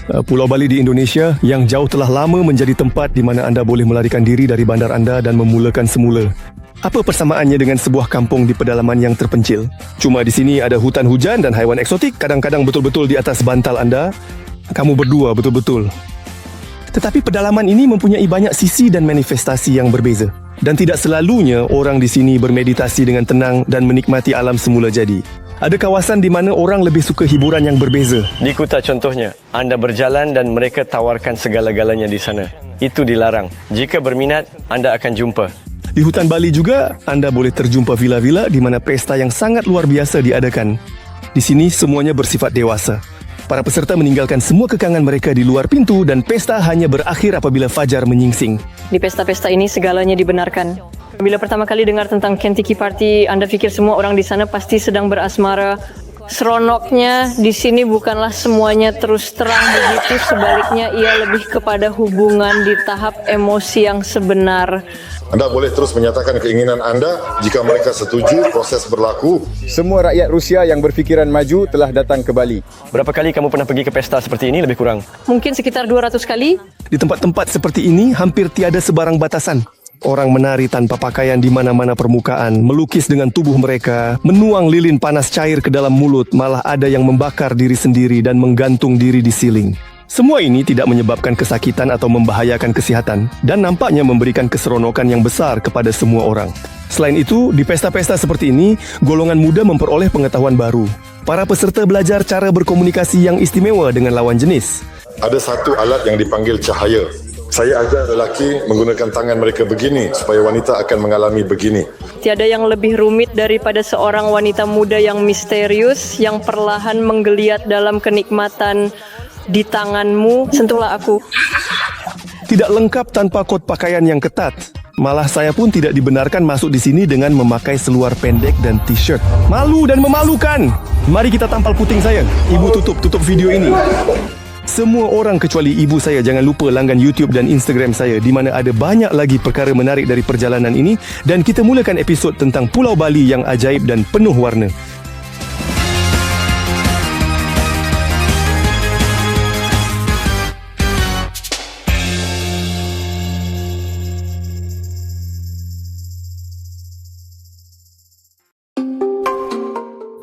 Pulau Bali di Indonesia yang jauh telah lama menjadi tempat di mana anda boleh melarikan diri dari bandar anda dan memulakan semula. Apa persamaannya dengan sebuah kampung di pedalaman yang terpencil? Cuma di sini ada hutan hujan dan haiwan eksotik, kadang-kadang betul-betul di atas bantal anda. Kamu berdua betul-betul. Tetapi pedalaman ini mempunyai banyak sisi dan manifestasi yang berbeza. Dan tidak selalunya orang di sini bermeditasi dengan tenang dan menikmati alam semula jadi. Ada kawasan di mana orang lebih suka hiburan yang berbeza. Di Kuta contohnya, anda berjalan dan mereka tawarkan segala-galanya di sana. Itu dilarang. Jika berminat, anda akan jumpa. Di hutan Bali juga, anda boleh terjumpa vila-vila di mana pesta yang sangat luar biasa diadakan. Di sini semuanya bersifat dewasa. Para peserta meninggalkan semua kekangan mereka di luar pintu dan pesta hanya berakhir apabila fajar menyingsing. Di pesta-pesta ini segalanya dibenarkan. Bila pertama kali dengar tentang Kentucky Party, anda fikir semua orang di sana pasti sedang berasmara. Seronoknya di sini bukanlah semuanya terus terang begitu, sebaliknya ia lebih kepada hubungan di tahap emosi yang sebenar. Anda boleh terus menyatakan keinginan anda jika mereka setuju proses berlaku. Semua rakyat Rusia yang berfikiran maju telah datang ke Bali. Berapa kali kamu pernah pergi ke pesta seperti ini lebih kurang? Mungkin sekitar 200 kali. Di tempat-tempat seperti ini, hampir tiada sebarang batasan. Orang menari tanpa pakaian di mana-mana permukaan, melukis dengan tubuh mereka, menuang lilin panas cair ke dalam mulut, malah ada yang membakar diri sendiri dan menggantung diri di siling. Semua ini tidak menyebabkan kesakitan atau membahayakan kesihatan dan nampaknya memberikan keseronokan yang besar kepada semua orang. Selain itu, di pesta-pesta seperti ini, golongan muda memperoleh pengetahuan baru. Para peserta belajar cara berkomunikasi yang istimewa dengan lawan jenis. Ada satu alat yang dipanggil cahaya. Saya ajar lelaki menggunakan tangan mereka begini supaya wanita akan mengalami begini. Tiada yang lebih rumit daripada seorang wanita muda yang misterius, yang perlahan menggeliat dalam kenikmatan di tanganmu. Sentuhlah aku. Tidak lengkap tanpa kod pakaian yang ketat. Malah saya pun tidak dibenarkan masuk di sini dengan memakai seluar pendek dan t-shirt. Malu dan memalukan. Mari kita tampal puting saya. Ibu tutup video ini. Semua orang kecuali ibu saya jangan lupa langgan YouTube dan Instagram saya di mana ada banyak lagi perkara menarik dari perjalanan ini dan kita mulakan episod tentang Pulau Bali yang ajaib dan penuh warna.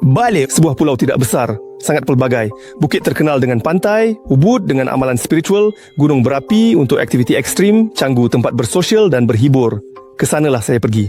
Bali, sebuah pulau tidak besar, sangat pelbagai. Bukit terkenal dengan pantai, Ubud dengan amalan spiritual, gunung berapi untuk aktiviti ekstrim, Canggu tempat bersosial dan berhibur. Kesanalah saya pergi.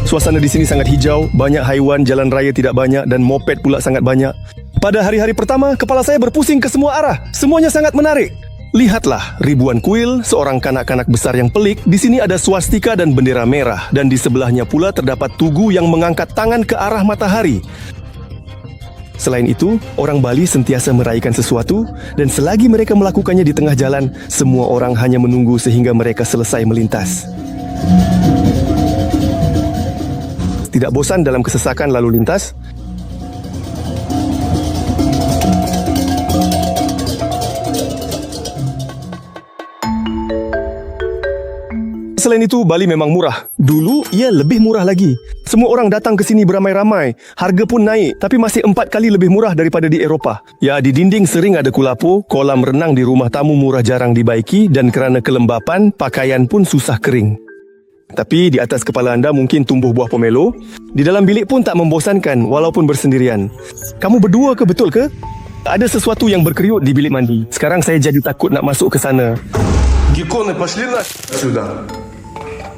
Suasana di sini sangat hijau, banyak haiwan, jalan raya tidak banyak dan moped pula sangat banyak. Pada hari-hari pertama, kepala saya berpusing ke semua arah. Semuanya sangat menarik. Lihatlah, ribuan kuil, seorang kanak-kanak besar yang pelik. Di sini ada swastika dan bendera merah dan di sebelahnya pula terdapat tugu yang mengangkat tangan ke arah matahari. Selain itu, orang Bali sentiasa meraihkan sesuatu dan selagi mereka melakukannya di tengah jalan, semua orang hanya menunggu sehingga mereka selesai melintas. Tidak bosan dalam kesesakan lalu lintas? Selain itu, Bali memang murah. Dulu, ia lebih murah lagi. Semua orang datang ke sini beramai-ramai. Harga pun naik, tapi masih 4 kali lebih murah daripada di Eropah. Ya, di dinding sering ada kulapo, kolam renang di rumah tamu murah jarang dibaiki, dan kerana kelembapan, pakaian pun susah kering. Tapi di atas kepala anda mungkin tumbuh buah pomelo. Di dalam bilik pun tak membosankan, walaupun bersendirian. Kamu berdua ke betul ke? Ada sesuatu yang berkeriut di bilik mandi. Sekarang saya jadi takut nak masuk ke sana. Гекконы, пошли отсюда.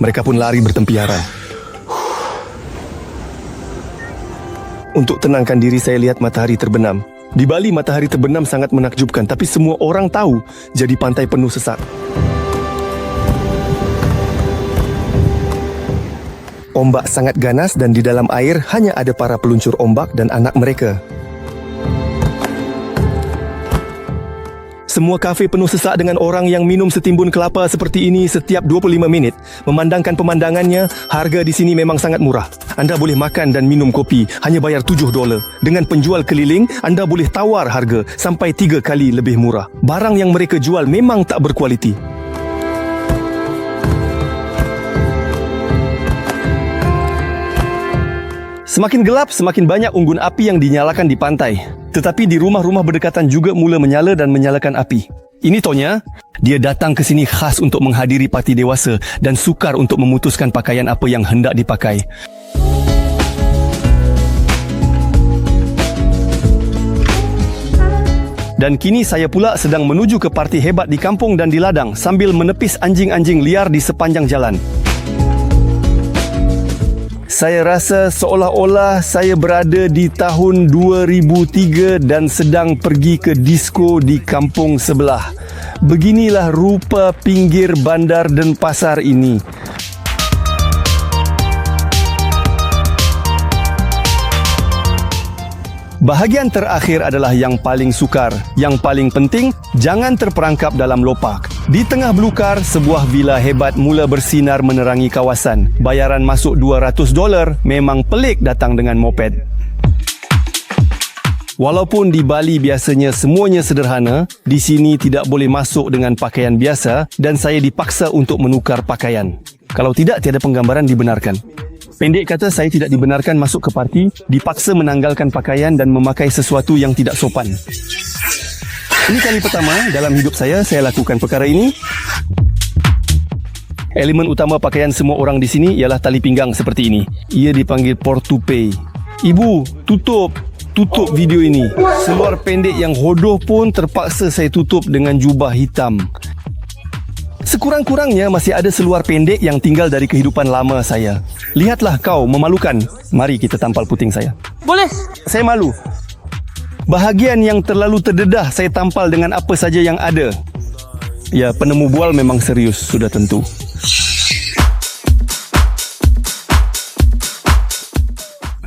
Mereka pun lari bertempiaran. Untuk tenangkan diri saya lihat matahari terbenam. Di Bali matahari terbenam sangat menakjubkan, tapi semua orang tahu jadi pantai penuh sesak. Ombak sangat ganas dan di dalam air hanya ada para peluncur ombak dan anak mereka. Semua kafe penuh sesak dengan orang yang minum setimbun kelapa seperti ini setiap 25 minit. Memandangkan pemandangannya, harga di sini memang sangat murah. Anda boleh makan dan minum kopi, hanya bayar $7. Dengan penjual keliling, anda boleh tawar harga sampai 3 kali lebih murah. Barang yang mereka jual memang tak berkualiti. Semakin gelap, semakin banyak unggun api yang dinyalakan di pantai. Tetapi di rumah-rumah berdekatan juga mula menyala dan menyalakan api. Ini Tonya. Dia datang ke sini khas untuk menghadiri parti dewasa dan sukar untuk memutuskan pakaian apa yang hendak dipakai. Dan kini saya pula sedang menuju ke parti hebat di kampung dan di ladang sambil menepis anjing-anjing liar di sepanjang jalan. Saya rasa seolah-olah saya berada di tahun 2003 dan sedang pergi ke disko di kampung sebelah. Beginilah rupa pinggir bandar Denpasar ini. Bahagian terakhir adalah yang paling sukar. Yang paling penting, jangan terperangkap dalam lopak. Di tengah belukar, sebuah villa hebat mula bersinar menerangi kawasan. Bayaran masuk $200, memang pelik datang dengan moped. Walaupun di Bali biasanya semuanya sederhana, di sini tidak boleh masuk dengan pakaian biasa dan saya dipaksa untuk menukar pakaian. Kalau tidak, tiada penggambaran dibenarkan. Pendek kata, saya tidak dibenarkan masuk ke parti, dipaksa menanggalkan pakaian dan memakai sesuatu yang tidak sopan. Ini kali pertama dalam hidup saya lakukan perkara ini. Elemen utama pakaian semua orang di sini ialah tali pinggang seperti ini. Ia dipanggil portupei. Ibu, tutup video ini. Seluar pendek yang hodoh pun terpaksa saya tutup dengan jubah hitam. Sekurang-kurangnya masih ada seluar pendek yang tinggal dari kehidupan lama saya. Lihatlah kau, memalukan. Mari kita tampal puting saya. Boleh. Saya malu. Bahagian yang terlalu terdedah saya tampal dengan apa saja yang ada. Ya, penemu bual memang serius, sudah tentu.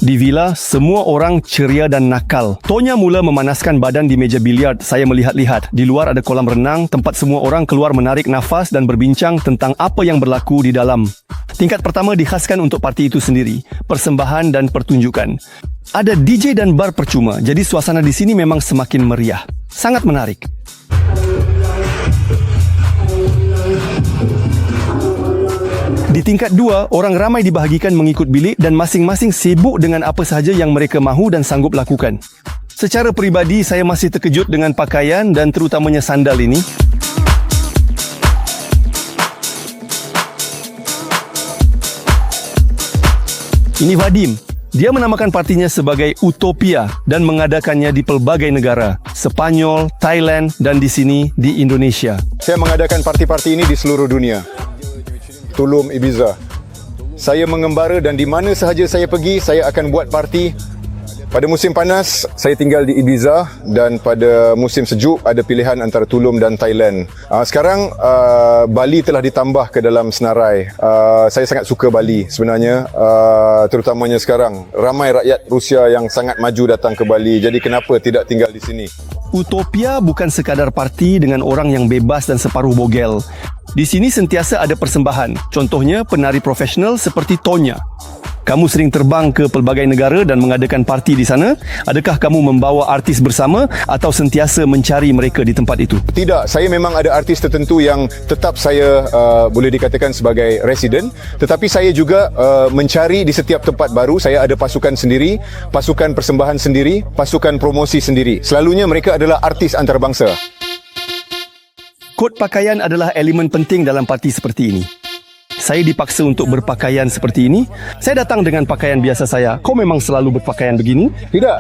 Di villa, semua orang ceria dan nakal. Tonya mula memanaskan badan di meja biliar. Saya melihat-lihat. Di luar ada kolam renang, tempat semua orang keluar menarik nafas dan berbincang tentang apa yang berlaku di dalam. Tingkat pertama dikhaskan untuk parti itu sendiri. Persembahan dan pertunjukan. Ada DJ dan bar percuma, jadi suasana di sini memang semakin meriah. Sangat menarik. Di tingkat 2, orang ramai dibahagikan mengikut bilik dan masing-masing sibuk dengan apa sahaja yang mereka mahu dan sanggup lakukan. Secara peribadi, saya masih terkejut dengan pakaian dan terutamanya sandal ini. Ini Vadim. Dia menamakan partinya sebagai Utopia dan mengadakannya di pelbagai negara. Sepanyol, Thailand dan di sini di Indonesia. Saya mengadakan parti-parti ini di seluruh dunia. Tulum, Ibiza. Saya mengembara dan di mana sahaja saya pergi, saya akan buat parti. Pada musim panas, saya tinggal di Ibiza dan pada musim sejuk ada pilihan antara Tulum dan Thailand. Sekarang, Bali telah ditambah ke dalam senarai. Saya sangat suka Bali sebenarnya, terutamanya sekarang. Ramai rakyat Rusia yang sangat maju datang ke Bali, jadi kenapa tidak tinggal di sini? Utopia bukan sekadar parti dengan orang yang bebas dan separuh bogel. Di sini sentiasa ada persembahan. Contohnya penari profesional seperti Tonya. Kamu sering terbang ke pelbagai negara dan mengadakan parti di sana? Adakah kamu membawa artis bersama atau sentiasa mencari mereka di tempat itu? Tidak, saya memang ada artis tertentu yang tetap saya boleh dikatakan sebagai resident, tetapi saya juga mencari di setiap tempat baru. Saya ada pasukan sendiri, pasukan persembahan sendiri, pasukan promosi sendiri. Selalunya mereka adalah artis antarabangsa. Kod pakaian adalah elemen penting dalam parti seperti ini. Saya dipaksa untuk berpakaian seperti ini. Saya datang dengan pakaian biasa saya. Kau memang selalu berpakaian begini? Tidak.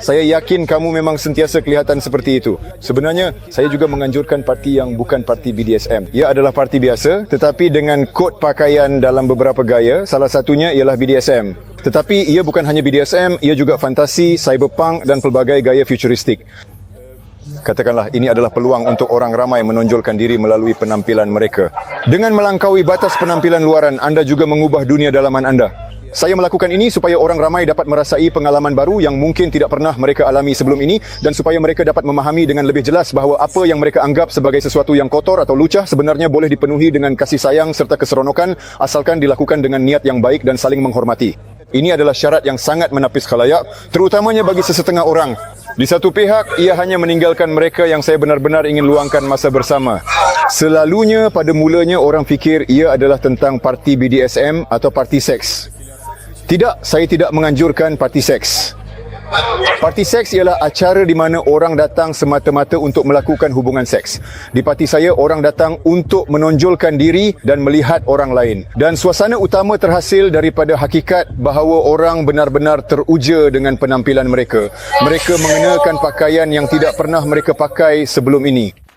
Saya yakin kamu memang sentiasa kelihatan seperti itu. Sebenarnya, saya juga menganjurkan parti yang bukan parti BDSM. Ia adalah parti biasa, tetapi dengan kod pakaian dalam beberapa gaya, salah satunya ialah BDSM. Tetapi ia bukan hanya BDSM, ia juga fantasi, cyberpunk dan pelbagai gaya futuristik. Katakanlah, ini adalah peluang untuk orang ramai menonjolkan diri melalui penampilan mereka. Dengan melangkaui batas penampilan luaran, anda juga mengubah dunia dalaman anda. Saya melakukan ini supaya orang ramai dapat merasai pengalaman baru yang mungkin tidak pernah mereka alami sebelum ini dan supaya mereka dapat memahami dengan lebih jelas bahawa apa yang mereka anggap sebagai sesuatu yang kotor atau lucah sebenarnya boleh dipenuhi dengan kasih sayang serta keseronokan asalkan dilakukan dengan niat yang baik dan saling menghormati. Ini adalah syarat yang sangat menapis khalayak, terutamanya bagi sesetengah orang. Di satu pihak, ia hanya meninggalkan mereka yang saya benar-benar ingin luangkan masa bersama. Selalunya pada mulanya orang fikir ia adalah tentang parti BDSM atau parti seks. Tidak, saya tidak menganjurkan parti seks. Parti seks ialah acara di mana orang datang semata-mata untuk melakukan hubungan seks. Di parti saya, orang datang untuk menonjolkan diri dan melihat orang lain. Dan suasana utama terhasil daripada hakikat bahawa orang benar-benar teruja dengan penampilan mereka. Mereka mengenakan pakaian yang tidak pernah mereka pakai sebelum ini.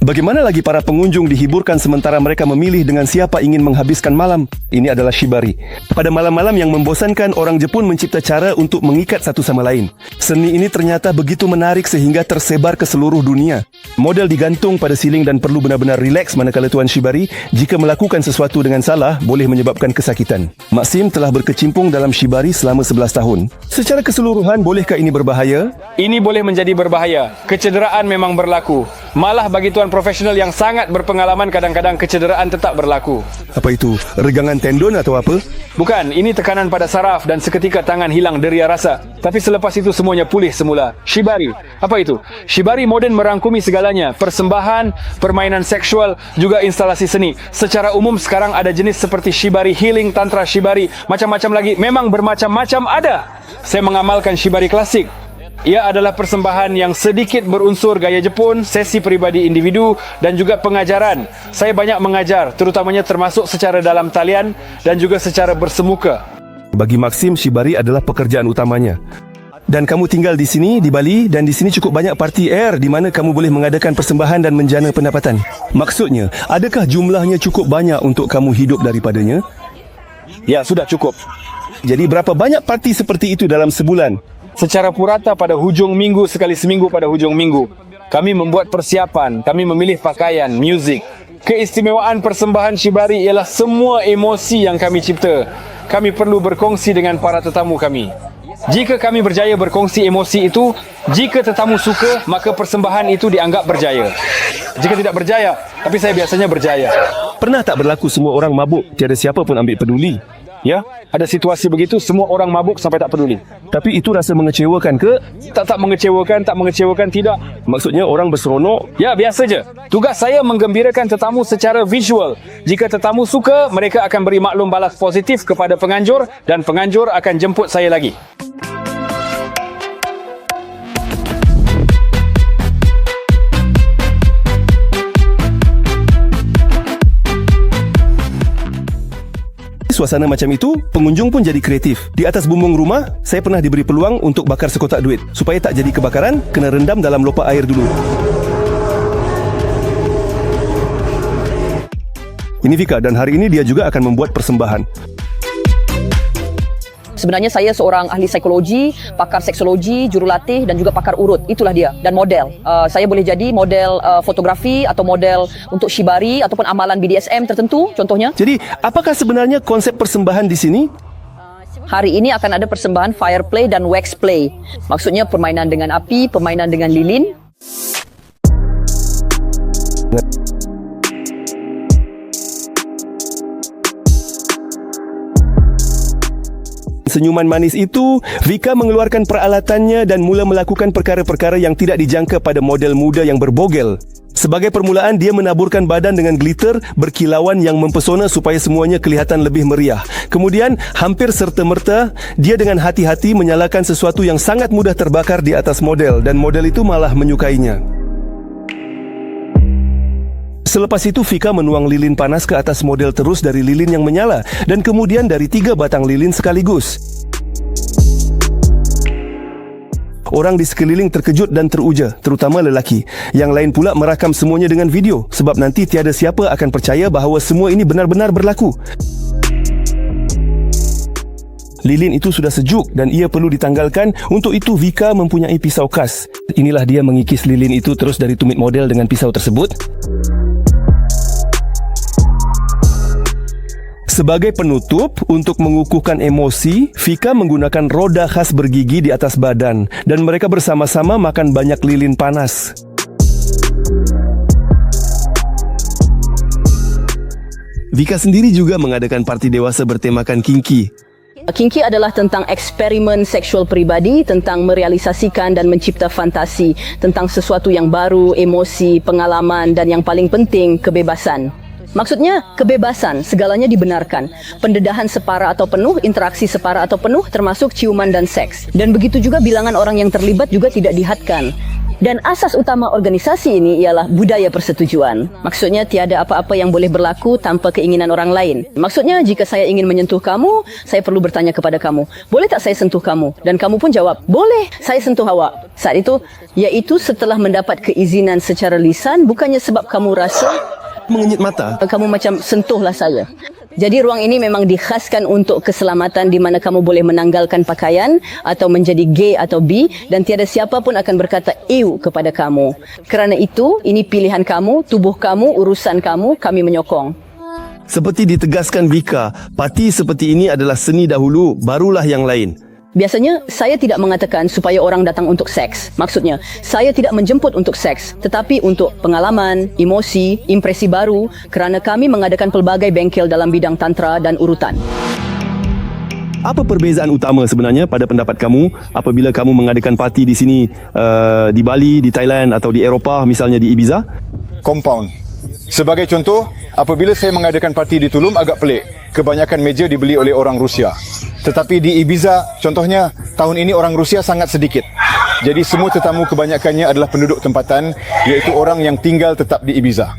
Bagaimana lagi para pengunjung dihiburkan sementara mereka memilih dengan siapa ingin menghabiskan malam? Ini adalah shibari. Pada malam-malam yang membosankan, orang Jepun mencipta cara untuk mengikat satu sama lain. Seni ini ternyata begitu menarik sehingga tersebar ke seluruh dunia. Model digantung pada siling dan perlu benar-benar rileks manakala tuan shibari. Jika melakukan sesuatu dengan salah, boleh menyebabkan kesakitan. Maxim telah berkecimpung dalam shibari selama 11 tahun. Secara keseluruhan, bolehkah ini berbahaya? Ini boleh menjadi berbahaya. Kecederaan memang berlaku. Malah bagi tuan profesional yang sangat berpengalaman, kadang-kadang kecederaan tetap berlaku. Apa itu? Regangan tendon atau apa? Bukan, ini tekanan pada saraf dan seketika tangan hilang deria rasa. Tapi selepas itu semuanya pulih semula. Shibari. Apa itu? Shibari moden merangkumi segalanya. Persembahan, permainan seksual, juga instalasi seni. Secara umum sekarang ada jenis seperti shibari healing, tantra shibari, macam-macam lagi. Memang bermacam-macam ada. Saya mengamalkan shibari klasik. Ia adalah persembahan yang sedikit berunsur gaya Jepun, sesi peribadi individu dan juga pengajaran. Saya banyak mengajar, terutamanya termasuk secara dalam talian dan juga secara bersemuka. Bagi Maxim, shibari adalah pekerjaan utamanya. Dan kamu tinggal di sini, di Bali, dan di sini cukup banyak parti air di mana kamu boleh mengadakan persembahan dan menjana pendapatan. Maksudnya, adakah jumlahnya cukup banyak untuk kamu hidup daripadanya? Ya, sudah cukup. Jadi berapa banyak parti seperti itu dalam sebulan? Secara purata pada hujung minggu, sekali seminggu pada hujung minggu. Kami membuat persiapan, kami memilih pakaian, muzik. Keistimewaan persembahan shibari ialah semua emosi yang kami cipta. Kami perlu berkongsi dengan para tetamu kami. Jika kami berjaya berkongsi emosi itu, jika tetamu suka, maka persembahan itu dianggap berjaya. Jika tidak berjaya, tapi saya biasanya berjaya. Pernah tak berlaku semua orang mabuk, tiada siapa pun ambil peduli? Ya, ada situasi begitu, semua orang mabuk sampai tak peduli. Tapi itu rasa mengecewakan ke? Tak mengecewakan, tidak. Maksudnya orang berseronok? Ya, biasa je. Tugas saya menggembirakan tetamu secara visual. Jika tetamu suka, mereka akan beri maklum balas positif kepada penganjur dan penganjur akan jemput saya lagi. Suasana macam itu, pengunjung pun jadi kreatif. Di atas bumbung rumah, saya pernah diberi peluang untuk bakar sekotak duit. Supaya tak jadi kebakaran, kena rendam dalam lopak air dulu. Ini Vika dan hari ini dia juga akan membuat persembahan. Sebenarnya saya seorang ahli psikologi, pakar seksologi, jurulatih dan juga pakar urut. Itulah dia. Dan model. Saya boleh jadi model fotografi atau model untuk shibari ataupun amalan BDSM tertentu contohnya. Jadi, apakah sebenarnya konsep persembahan di sini? Hari ini akan ada persembahan fire play dan wax play. Maksudnya permainan dengan api, permainan dengan lilin. Senyuman manis itu, Vika mengeluarkan peralatannya dan mula melakukan perkara-perkara yang tidak dijangka pada model muda yang berbogel. Sebagai permulaan, dia menaburkan badan dengan glitter berkilauan yang mempesona supaya semuanya kelihatan lebih meriah. Kemudian, hampir serta-merta, dia dengan hati-hati menyalakan sesuatu yang sangat mudah terbakar di atas model dan model itu malah menyukainya. Selepas itu, Vika menuang lilin panas ke atas model terus dari lilin yang menyala dan kemudian dari 3 batang lilin sekaligus. Orang di sekeliling terkejut dan teruja, terutama lelaki. Yang lain pula merakam semuanya dengan video sebab nanti tiada siapa akan percaya bahawa semua ini benar-benar berlaku. Lilin itu sudah sejuk dan ia perlu ditanggalkan. Untuk itu, Vika mempunyai pisau khas. Inilah dia mengikis lilin itu terus dari tumit model dengan pisau tersebut. Sebagai penutup, untuk mengukuhkan emosi, Vika menggunakan roda khas bergigi di atas badan dan mereka bersama-sama makan banyak lilin panas. Vika sendiri juga mengadakan parti dewasa bertemakan kinky. Kinky adalah tentang eksperimen seksual peribadi, tentang merealisasikan dan mencipta fantasi, tentang sesuatu yang baru, emosi, pengalaman dan yang paling penting, kebebasan. Maksudnya, kebebasan, segalanya dibenarkan. Pendedahan separa atau penuh, interaksi separa atau penuh, termasuk ciuman dan seks. Dan begitu juga bilangan orang yang terlibat juga tidak dihadkan. Dan asas utama organisasi ini ialah budaya persetujuan. Maksudnya, tiada apa-apa yang boleh berlaku tanpa keinginan orang lain. Maksudnya, jika saya ingin menyentuh kamu, saya perlu bertanya kepada kamu, boleh tak saya sentuh kamu? Dan kamu pun jawab, boleh, saya sentuh awak. Saat itu, iaitu setelah mendapat keizinan secara lisan, bukannya sebab kamu rasa Mengenyit mata. kamu macam sentuhlah saya. Jadi ruang ini memang dikhaskan untuk keselamatan di mana kamu boleh menanggalkan pakaian atau menjadi gay atau bi dan tiada siapa pun akan berkata ew kepada kamu. Kerana itu, ini pilihan kamu, tubuh kamu, urusan kamu, kami menyokong. Seperti ditegaskan Vika, parti seperti ini adalah seni dahulu, barulah yang lain. Biasanya, saya tidak mengatakan supaya orang datang untuk seks. Maksudnya, saya tidak menjemput untuk seks, tetapi untuk pengalaman, emosi, impresi baru kerana kami mengadakan pelbagai bengkel dalam bidang tantra dan urutan. Apa perbezaan utama sebenarnya pada pendapat kamu apabila kamu mengadakan parti di sini, di Bali, di Thailand atau di Eropah, misalnya di Ibiza? Compound. Sebagai contoh, apabila saya mengadakan parti di Tulum agak pelik. Kebanyakan meja dibeli oleh orang Rusia. Tetapi di Ibiza, contohnya, tahun ini orang Rusia sangat sedikit. Jadi semua tetamu kebanyakannya adalah penduduk tempatan, iaitu orang yang tinggal tetap di Ibiza.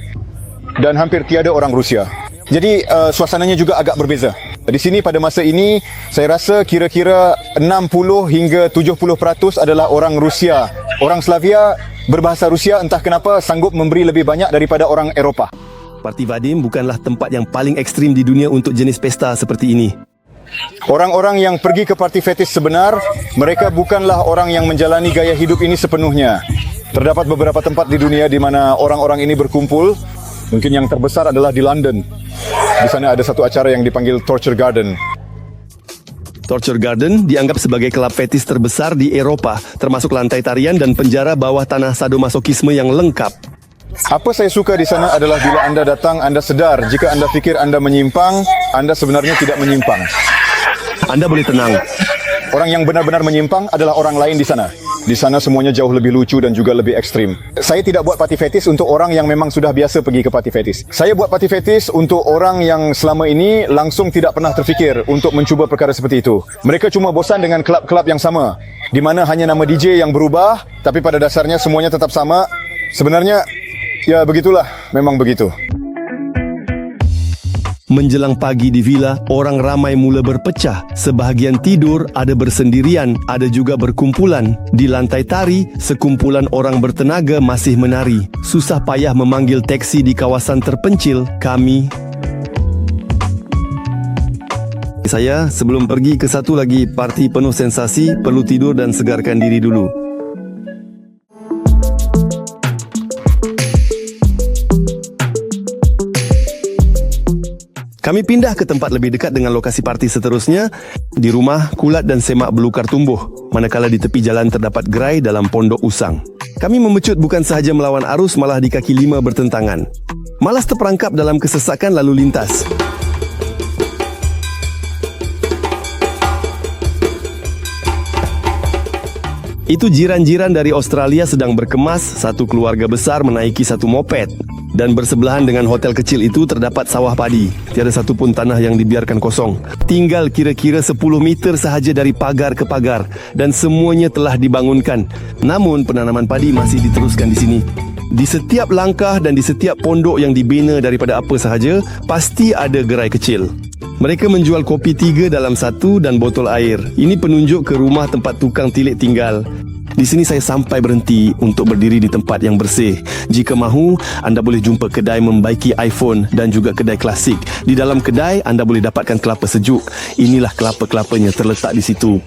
Dan hampir tiada orang Rusia. Jadi suasananya juga agak berbeza. Di sini pada masa ini, saya rasa kira-kira 60 hingga 70% adalah orang Rusia. Orang Slavia berbahasa Rusia entah kenapa sanggup memberi lebih banyak daripada orang Eropah. Parti Vadim bukanlah tempat yang paling ekstrim di dunia untuk jenis pesta seperti ini. Orang-orang yang pergi ke parti fetish sebenar, mereka bukanlah orang yang menjalani gaya hidup ini sepenuhnya. Terdapat beberapa tempat di dunia di mana orang-orang ini berkumpul. Mungkin yang terbesar adalah di London. Di sana ada satu acara yang dipanggil Torture Garden. Torture Garden dianggap sebagai kelab fetis terbesar di Eropah, termasuk lantai tarian dan penjara bawah tanah sadomasokisme yang lengkap. Apa saya suka di sana adalah bila anda datang, anda sedar jika anda fikir anda menyimpang, anda sebenarnya tidak menyimpang. Anda boleh tenang. Orang yang benar-benar menyimpang adalah orang lain di sana. Di sana semuanya jauh lebih lucu dan juga lebih ekstrim. Saya tidak buat parti fetis untuk orang yang memang sudah biasa pergi ke parti fetis. Saya buat parti fetis untuk orang yang selama ini langsung tidak pernah terfikir untuk mencuba perkara seperti itu. Mereka cuma bosan dengan kelab-kelab yang sama, di mana hanya nama DJ yang berubah, tapi pada dasarnya semuanya tetap sama. Sebenarnya, ya begitulah, memang begitu. Menjelang pagi di villa, orang ramai mula berpecah. Sebahagian tidur, ada bersendirian, ada juga berkumpulan. Di lantai tari, sekumpulan orang bertenaga masih menari. Susah payah memanggil teksi di kawasan terpencil. Saya, sebelum pergi ke satu lagi parti penuh sensasi, perlu tidur dan segarkan diri dulu. Kami pindah ke tempat lebih dekat dengan lokasi parti seterusnya. Di rumah, kulat dan semak belukar tumbuh, manakala di tepi jalan terdapat gerai dalam pondok usang. Kami memecut bukan sahaja melawan arus, malah di kaki lima bertentangan. Malas terperangkap dalam kesesakan lalu lintas. Itu jiran-jiran dari Australia sedang berkemas. Satu keluarga besar menaiki satu moped. Dan bersebelahan dengan hotel kecil itu terdapat sawah padi. Tiada satu pun tanah yang dibiarkan kosong. Tinggal kira-kira 10 meter sahaja dari pagar ke pagar. Dan semuanya telah dibangunkan. Namun penanaman padi masih diteruskan di sini. Di setiap langkah dan di setiap pondok yang dibina daripada apa sahaja, pasti ada gerai kecil. Mereka menjual kopi 3 dalam 1 dan botol air. Ini penunjuk ke rumah tempat tukang tilik tinggal. Di sini saya sampai berhenti untuk berdiri di tempat yang bersih. Jika mahu, anda boleh jumpa kedai membaiki iPhone dan juga kedai klasik. Di dalam kedai, anda boleh dapatkan kelapa sejuk. Inilah kelapa-kelapanya terletak di situ.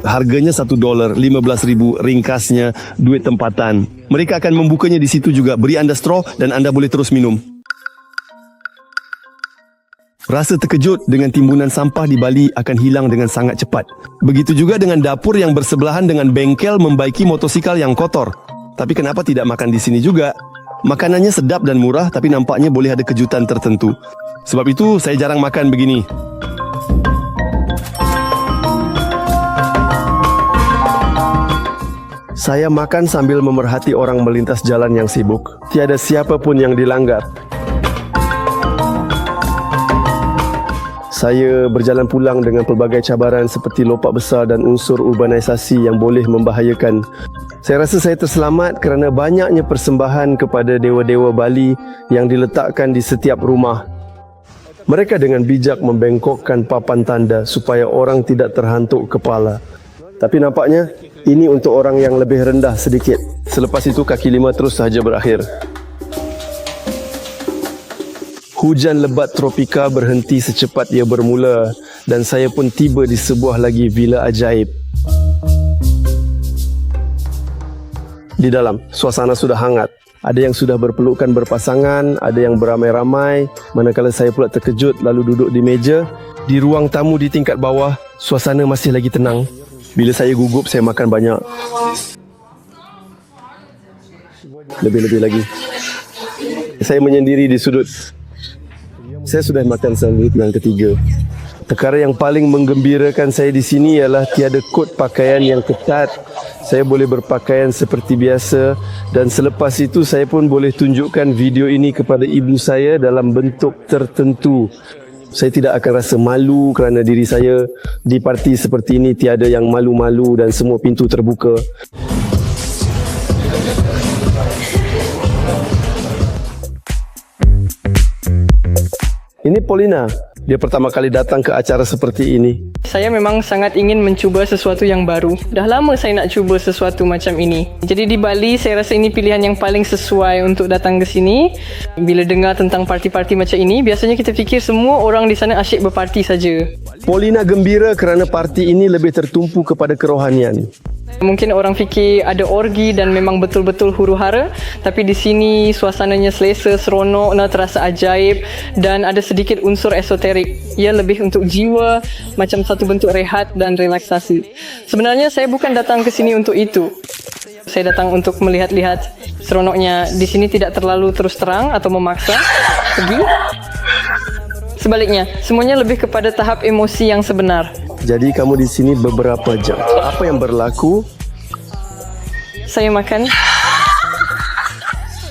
Harganya $1, 15,000 ringkasnya, duit tempatan. Mereka akan membukanya di situ juga. Beri anda straw dan anda boleh terus minum. Rasa terkejut dengan timbunan sampah di Bali akan hilang dengan sangat cepat. Begitu juga dengan dapur yang bersebelahan dengan bengkel membaiki motosikal yang kotor. Tapi kenapa tidak makan di sini juga? Makanannya sedap dan murah, tapi nampaknya boleh ada kejutan tertentu. Sebab itu saya jarang makan begini. Saya makan sambil memerhati orang melintas jalan yang sibuk. Tiada siapa pun yang dilanggar. Saya berjalan pulang dengan pelbagai cabaran seperti lopak besar dan unsur urbanisasi yang boleh membahayakan. Saya rasa saya terselamat kerana banyaknya persembahan kepada dewa-dewa Bali yang diletakkan di setiap rumah. Mereka dengan bijak membengkokkan papan tanda supaya orang tidak terhantuk kepala. Tapi nampaknya ini untuk orang yang lebih rendah sedikit. Selepas itu kaki lima terus sahaja berakhir. Hujan lebat tropika berhenti secepat ia bermula dan saya pun tiba di sebuah lagi vila ajaib. Di dalam, suasana sudah hangat. Ada yang sudah berpelukan berpasangan, ada yang beramai-ramai, manakala saya pula terkejut lalu duduk di meja. Di ruang tamu di tingkat bawah, suasana masih lagi tenang. Bila saya gugup, saya makan banyak. Lebih-lebih lagi. Saya menyendiri di sudut. Saya sudah makan sandwich yang ketiga. Perkara yang paling menggembirakan saya di sini ialah tiada kod pakaian yang ketat. Saya boleh berpakaian seperti biasa dan selepas itu saya pun boleh tunjukkan video ini kepada ibu saya dalam bentuk tertentu. Saya tidak akan rasa malu kerana diri saya di parti seperti ini tiada yang malu-malu dan semua pintu terbuka. Ini Paulina. Dia pertama kali datang ke acara seperti ini. Saya memang sangat ingin mencuba sesuatu yang baru. Dah lama saya nak cuba sesuatu macam ini. Jadi di Bali, saya rasa ini pilihan yang paling sesuai untuk datang ke sini. Bila dengar tentang parti-parti macam ini, biasanya kita fikir semua orang di sana asyik berparti saja. Paulina gembira kerana parti ini lebih tertumpu kepada kerohanian. Mungkin orang fikir ada orgi dan memang betul-betul huru-hara, tapi di sini suasananya selesa, seronok, terasa ajaib dan ada sedikit unsur esoterik. Ia lebih untuk jiwa, macam satu bentuk rehat dan relaksasi. Sebenarnya saya bukan datang ke sini untuk itu. Saya datang untuk melihat-lihat seronoknya. Di sini tidak terlalu terus terang atau memaksa pergi. Sebaliknya, semuanya lebih kepada tahap emosi yang sebenar. Jadi kamu di sini beberapa jam. Apa yang berlaku? Saya makan.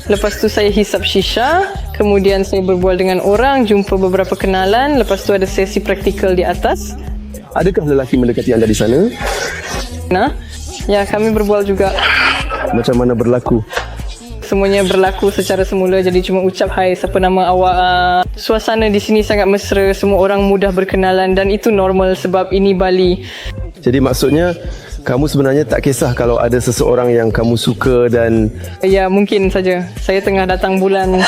Lepas tu saya hisap shisha. Kemudian saya berbual dengan orang, jumpa beberapa kenalan. Lepas tu ada sesi praktikal di atas. Adakah lelaki mendekati anda di sana? Nah, ya kami berbual juga. Macam mana berlaku? Semuanya berlaku secara semula, jadi cuma ucap hai, siapa nama awak. Suasana di sini sangat mesra, semua orang mudah berkenalan dan itu normal sebab ini Bali. Jadi maksudnya kamu sebenarnya tak kisah kalau ada seseorang yang kamu suka dan... Ya, mungkin saja. Saya tengah datang bulan.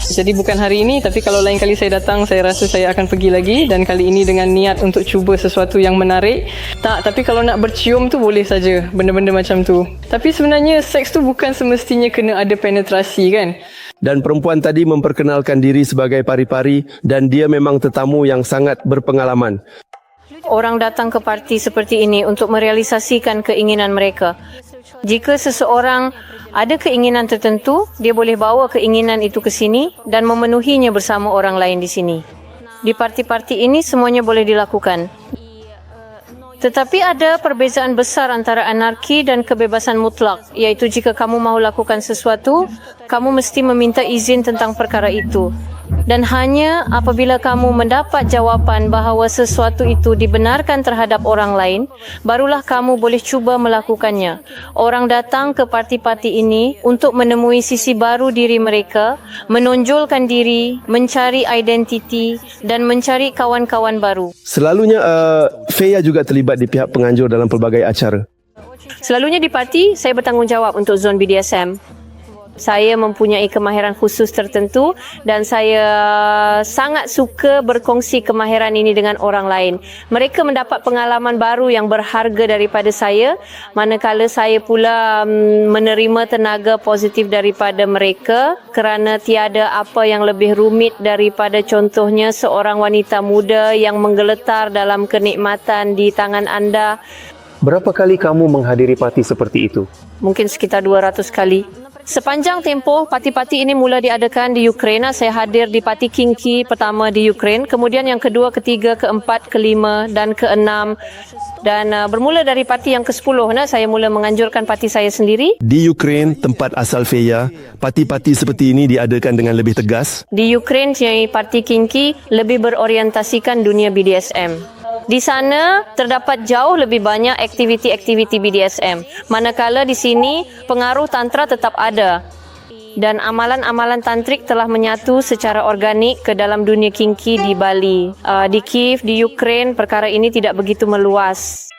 Jadi bukan hari ini, tapi kalau lain kali saya datang, saya rasa saya akan pergi lagi dan kali ini dengan niat untuk cuba sesuatu yang menarik. Tak, tapi kalau nak bercium tu boleh saja, benda-benda macam tu. Tapi sebenarnya seks tu bukan semestinya kena ada penetrasi kan? Dan perempuan tadi memperkenalkan diri sebagai pari-pari dan dia memang tetamu yang sangat berpengalaman. Orang datang ke parti seperti ini untuk merealisasikan keinginan mereka. Jika seseorang ada keinginan tertentu, dia boleh bawa keinginan itu ke sini dan memenuhinya bersama orang lain di sini. Di parti-parti ini semuanya boleh dilakukan. Tetapi ada perbezaan besar antara anarki dan kebebasan mutlak, iaitu jika kamu mahu lakukan sesuatu, kamu mesti meminta izin tentang perkara itu. Dan hanya apabila kamu mendapat jawapan bahawa sesuatu itu dibenarkan terhadap orang lain, barulah kamu boleh cuba melakukannya. Orang datang ke parti-parti ini untuk menemui sisi baru diri mereka, menonjolkan diri, mencari identiti dan mencari kawan-kawan baru. Selalunya Feya juga terlibat di pihak penganjur dalam pelbagai acara. Selalunya di parti, saya bertanggungjawab untuk zon BDSM. Saya mempunyai kemahiran khusus tertentu dan saya sangat suka berkongsi kemahiran ini dengan orang lain. Mereka mendapat pengalaman baru yang berharga daripada saya, manakala saya pula menerima tenaga positif daripada mereka kerana tiada apa yang lebih rumit daripada contohnya seorang wanita muda yang menggeletar dalam kenikmatan di tangan anda. Berapa kali kamu menghadiri parti seperti itu? Mungkin sekitar 200 kali. Sepanjang tempoh parti-parti ini mula diadakan di Ukraine, saya hadir di parti Kinki pertama di Ukraine, kemudian yang kedua, ketiga, keempat, kelima dan keenam, dan bermula dari parti yang ke-10 saya mula menganjurkan parti saya sendiri. Di Ukraine, tempat asal Feya, parti-parti seperti ini diadakan dengan lebih tegas. Di Ukraine, parti Kinki lebih berorientasikan dunia BDSM. Di sana terdapat jauh lebih banyak aktiviti-aktiviti BDSM. Manakala di sini pengaruh tantra tetap ada. Dan amalan-amalan tantrik telah menyatu secara organik ke dalam dunia kinki di Bali. Di Kiev, di Ukraine, perkara ini tidak begitu meluas.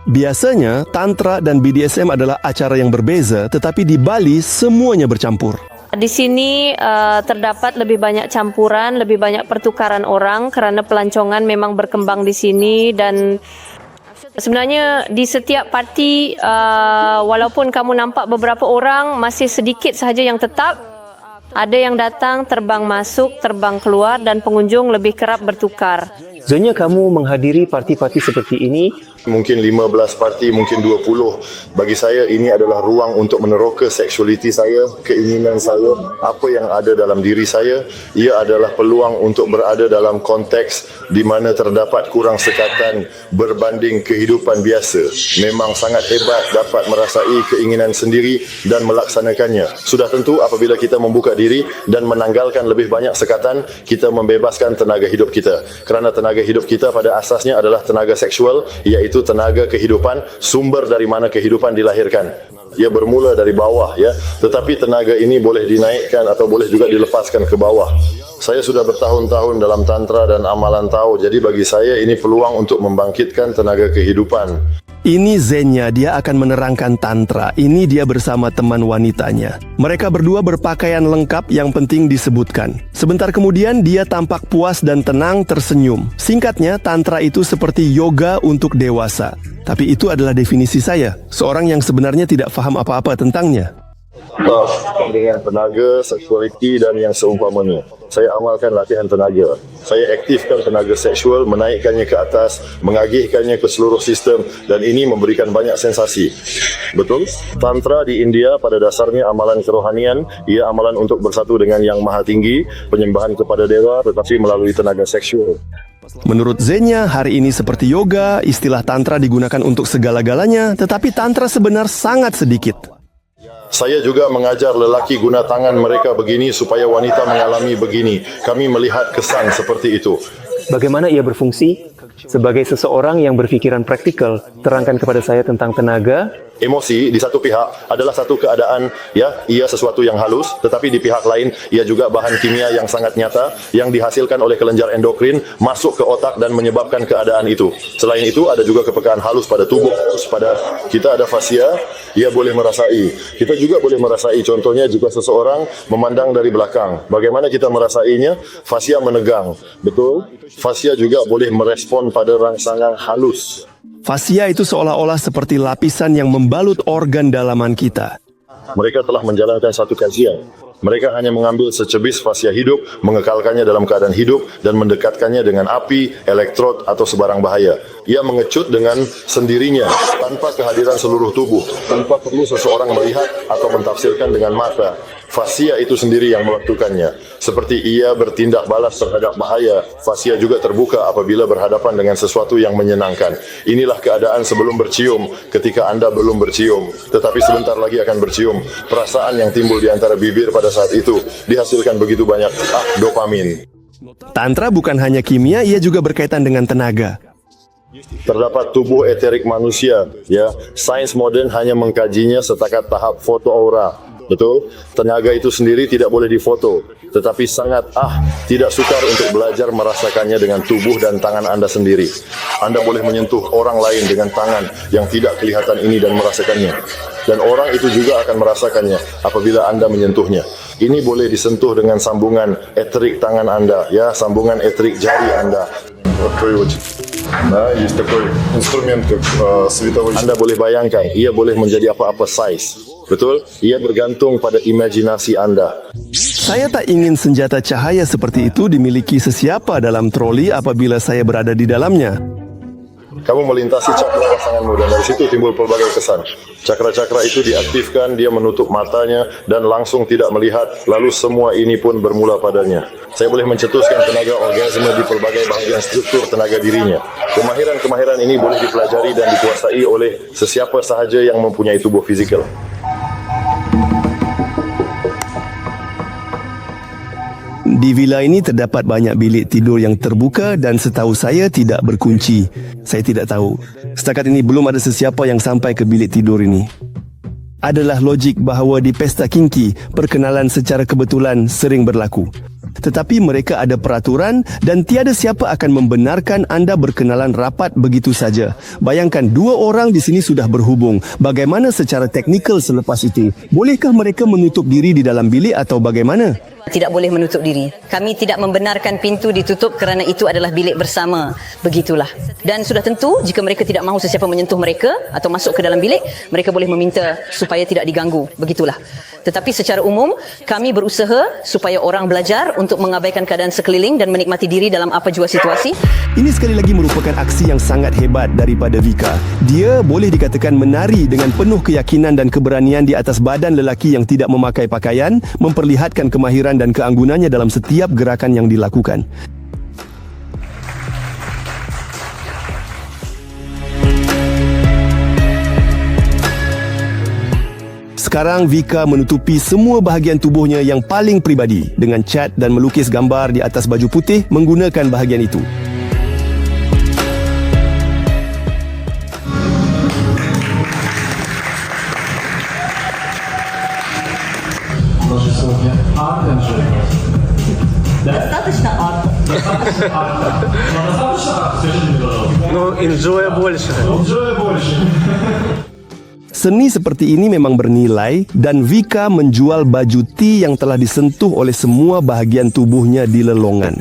Biasanya, Tantra dan BDSM adalah acara yang berbeza, tetapi di Bali semuanya bercampur. Di sini terdapat lebih banyak campuran, lebih banyak pertukaran orang kerana pelancongan memang berkembang di sini, dan sebenarnya di setiap parti walaupun kamu nampak beberapa orang, masih sedikit sahaja yang tetap. Ada yang datang, terbang masuk, terbang keluar, dan pengunjung lebih kerap bertukar. Zenya kamu menghadiri parti-parti seperti ini. Mungkin 15 parti, mungkin 20. Bagi saya ini adalah ruang untuk meneroka seksualiti saya, keinginan saya, apa yang ada dalam diri saya. Ia adalah peluang untuk berada dalam konteks di mana terdapat kurang sekatan berbanding kehidupan biasa. Memang sangat hebat dapat merasai keinginan sendiri dan melaksanakannya. Sudah tentu apabila kita membuka diri dan menanggalkan lebih banyak sekatan, kita membebaskan tenaga hidup kita. Kerana tenaga hidup kita pada asasnya adalah tenaga seksual, iaitu tenaga kehidupan, sumber dari mana kehidupan dilahirkan. Ia bermula dari bawah, ya. Tetapi tenaga ini boleh dinaikkan atau boleh juga dilepaskan ke bawah. Saya sudah bertahun-tahun dalam tantra dan amalan Tao, jadi bagi saya ini peluang untuk membangkitkan tenaga kehidupan. Ini Zenya, dia akan menerangkan Tantra. Ini dia bersama teman wanitanya. Mereka berdua berpakaian lengkap, yang penting disebutkan. Sebentar kemudian dia tampak puas dan tenang, tersenyum. Singkatnya, Tantra itu seperti yoga untuk dewasa. Tapi itu adalah definisi saya, seorang yang sebenarnya tidak faham apa-apa tentangnya. Dengan tenaga, seksualiti dan yang seumpamanya. Saya amalkan latihan tenaga. Saya aktifkan tenaga seksual, menaikkannya ke atas, mengagihkannya ke seluruh sistem, dan ini memberikan banyak sensasi. Betul? Tantra di India pada dasarnya amalan kerohanian. Ia amalan untuk bersatu dengan yang maha tinggi, penyembahan kepada dewa, tetapi melalui tenaga seksual. Menurut Zenya, hari ini seperti yoga, istilah Tantra digunakan untuk segala-galanya, tetapi Tantra sebenar sangat sedikit. Saya juga mengajar lelaki guna tangan mereka begini supaya wanita mengalami begini. Kami melihat kesan seperti itu. Bagaimana ia berfungsi? Sebagai seseorang yang berfikiran praktikal, terangkan kepada saya tentang tenaga. Emosi di satu pihak adalah satu keadaan, ya, ia sesuatu yang halus, tetapi di pihak lain ia juga bahan kimia yang sangat nyata yang dihasilkan oleh kelenjar endokrin masuk ke otak dan menyebabkan keadaan itu. Selain itu ada juga kepekaan halus pada tubuh. Pada kita ada fascia, ia boleh merasai. Kita juga boleh merasai, contohnya jika seseorang memandang dari belakang. Bagaimana kita merasainya? Fascia menegang. Betul? Fascia juga boleh merespon pada rangsangan halus. Fascia itu seolah-olah seperti lapisan yang membalut organ dalaman kita. Mereka telah menjalankan satu kajian. Mereka hanya mengambil secebis fascia hidup, mengekalkannya dalam keadaan hidup dan mendekatkannya dengan api, elektrod atau sebarang bahaya. Ia mengecut dengan sendirinya tanpa kehadiran seluruh tubuh, tanpa perlu seseorang melihat atau mentafsirkan dengan mata. Fascia itu sendiri yang melakukannya. Seperti ia bertindak balas terhadap bahaya, fascia juga terbuka apabila berhadapan dengan sesuatu yang menyenangkan. Inilah keadaan sebelum bercium, ketika Anda belum bercium, tetapi sebentar lagi akan bercium. Perasaan yang timbul di antara bibir pada saat itu dihasilkan begitu banyak dopamin. Tantra bukan hanya kimia, ia juga berkaitan dengan tenaga. Terdapat tubuh eterik manusia, ya. Sains modern hanya mengkajinya setakat tahap foto aura. Betul? Tenaga itu sendiri tidak boleh difoto, tetapi sangat tidak sukar untuk belajar merasakannya dengan tubuh dan tangan Anda sendiri. Anda boleh menyentuh orang lain dengan tangan yang tidak kelihatan ini dan merasakannya. Dan orang itu juga akan merasakannya apabila Anda menyentuhnya. Ini boleh disentuh dengan sambungan eterik tangan Anda, ya, sambungan eterik jari Anda. Anda boleh bayangkan, ia boleh menjadi apa-apa size. Betul? Ia bergantung pada imajinasi Anda. Saya tak ingin senjata cahaya seperti itu dimiliki sesiapa dalam troli apabila saya berada di dalamnya. kamu melintasi cakra pasanganmu dan dari situ timbul pelbagai kesan. Cakra-cakra itu diaktifkan, dia menutup matanya dan langsung tidak melihat, lalu semua ini pun bermula padanya. Saya boleh mencetuskan tenaga orgasme di pelbagai bahagian struktur tenaga dirinya. Kemahiran-kemahiran ini boleh dipelajari dan dikuasai oleh sesiapa sahaja yang mempunyai tubuh fizikal. Di villa ini terdapat banyak bilik tidur yang terbuka dan setahu saya tidak berkunci. Saya tidak tahu. Setakat ini belum ada sesiapa yang sampai ke bilik tidur ini. Adalah logik bahawa di pesta kinki, perkenalan secara kebetulan sering berlaku. Tetapi mereka ada peraturan dan tiada siapa akan membenarkan anda berkenalan rapat begitu saja. Bayangkan 2 orang di sini sudah berhubung. Bagaimana secara teknikal selepas itu? Bolehkah mereka menutup diri di dalam bilik atau bagaimana? Tidak boleh menutup diri. Kami tidak membenarkan pintu ditutup kerana itu adalah bilik bersama. Begitulah. Dan sudah tentu jika mereka tidak mahu sesiapa menyentuh mereka atau masuk ke dalam bilik, mereka boleh meminta supaya tidak diganggu. Begitulah. Tetapi secara umum, kami berusaha supaya orang belajar untuk mengabaikan keadaan sekeliling dan menikmati diri dalam apa jua situasi. Ini sekali lagi merupakan aksi yang sangat hebat daripada Vika. Dia boleh dikatakan menari dengan penuh keyakinan dan keberanian di atas badan lelaki yang tidak memakai pakaian, memperlihatkan kemahiran dan keanggunannya dalam setiap gerakan yang dilakukan. Sekarang Vika menutupi semua bahagian tubuhnya yang paling pribadi dengan cat dan melukis gambar di atas baju putih menggunakan bahagian itu. Seni seperti ini memang bernilai dan Vika menjual baju T yang telah disentuh oleh semua bahagian tubuhnya di lelongan.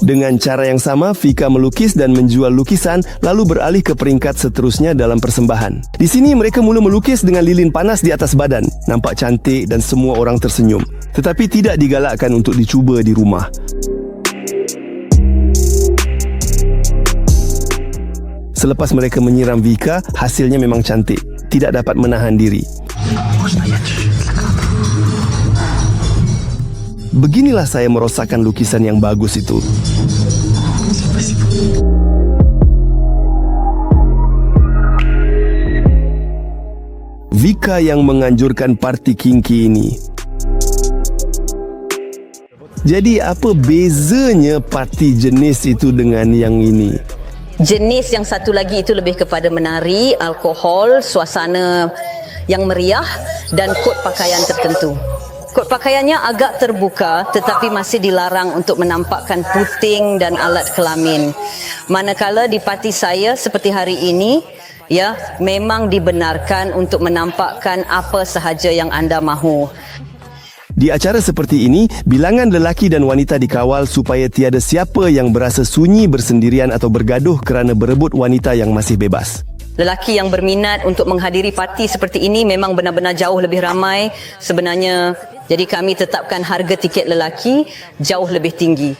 Dengan cara yang sama, Vika melukis dan menjual lukisan lalu beralih ke peringkat seterusnya dalam persembahan. Di sini mereka mula melukis dengan lilin panas di atas badan. Nampak cantik dan semua orang tersenyum. Tetapi tidak digalakkan untuk dicuba di rumah. Selepas mereka menyiram Vika, hasilnya memang cantik. Tidak dapat menahan diri. Beginilah saya merosakkan lukisan yang bagus itu. Vika yang menganjurkan parti kinki ini. Jadi apa bezanya parti jenis itu dengan yang ini? Jenis yang satu lagi itu lebih kepada menari, alkohol, suasana yang meriah dan kod pakaian tertentu. Kod pakaiannya agak terbuka tetapi masih dilarang untuk menampakkan puting dan alat kelamin. Manakala di parti saya seperti hari ini, ya, memang dibenarkan untuk menampakkan apa sahaja yang anda mahu. Di acara seperti ini, bilangan lelaki dan wanita dikawal supaya tiada siapa yang berasa sunyi bersendirian atau bergaduh kerana berebut wanita yang masih bebas. Lelaki yang berminat untuk menghadiri parti seperti ini memang benar-benar jauh lebih ramai sebenarnya. Jadi kami tetapkan harga tiket lelaki jauh lebih tinggi.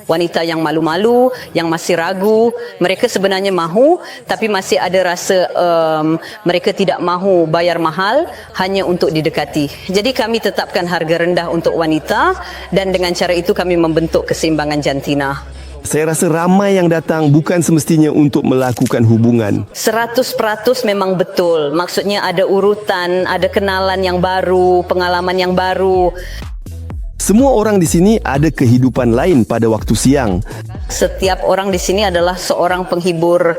Wanita yang malu-malu, yang masih ragu, mereka sebenarnya mahu tapi masih ada rasa mereka tidak mahu bayar mahal hanya untuk didekati. Jadi kami tetapkan harga rendah untuk wanita dan dengan cara itu kami membentuk keseimbangan jantina. Saya rasa ramai yang datang bukan semestinya untuk melakukan hubungan. 100% memang betul. Maksudnya ada urutan, ada kenalan yang baru, pengalaman yang baru. Semua orang di sini ada kehidupan lain pada waktu siang. Setiap orang di sini adalah seorang penghibur,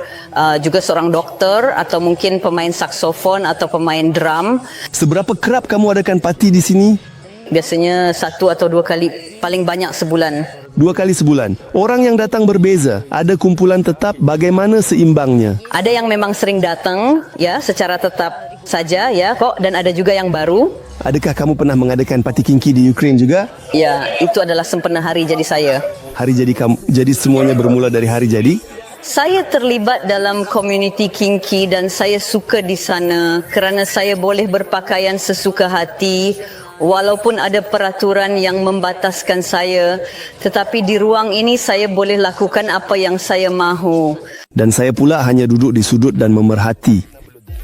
juga seorang doktor atau mungkin pemain saksofon atau pemain drum. Seberapa kerap kamu adakan parti di sini? Biasanya 1 atau 2 kali, paling banyak sebulan. 2 kali sebulan. Orang yang datang berbeza. Ada kumpulan tetap, bagaimana seimbangnya? Ada yang memang sering datang, ya, secara tetap saja, ya, kok, dan ada juga yang baru. Adakah kamu pernah mengadakan parti kinki di Ukraine juga? Ya, itu adalah sempena hari jadi saya. Hari jadi kamu, jadi semuanya bermula dari hari jadi? Saya terlibat dalam komuniti kinky dan saya suka di sana kerana saya boleh berpakaian sesuka hati walaupun ada peraturan yang membataskan saya, tetapi di ruang ini saya boleh lakukan apa yang saya mahu. Dan saya pula hanya duduk di sudut dan memerhati.